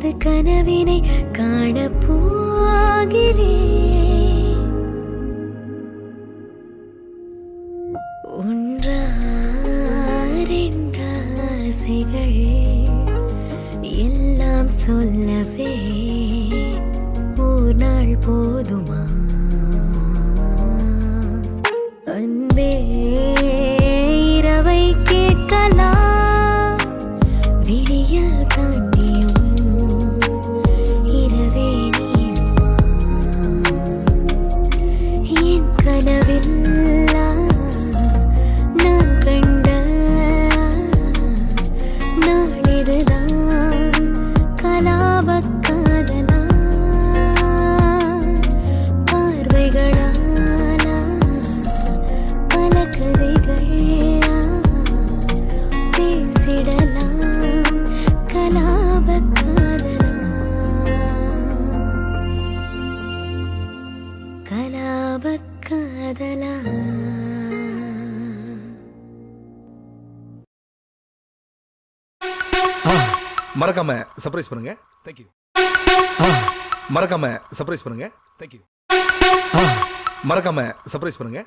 எனது கனவினை காணப்போகிறேன். ஒன்றாசைகள் எல்லாம் சொல்லவே ஒரு நாள் போதுமா? அன்பே இரவை கேட்கலாம், விடியல் தாண்டியும் இரவே நீளுமா? என் கனவில் நான் கண்ட நாளிதுதான் கலாபக் காதலா? பார்வைகளாலா பல கதைகளா பேசிடலாம் கலாபக் காதலா? கலாபக் காதலா? மறக்காம சர்ப்ரைஸ் பண்ணுங்க. தேங்க்யூ. மறக்காம சர்ப்ரைஸ் பண்ணுங்க. தேங்க்யூ. மறக்காம சர்ப்ரைஸ் பண்ணுங்க.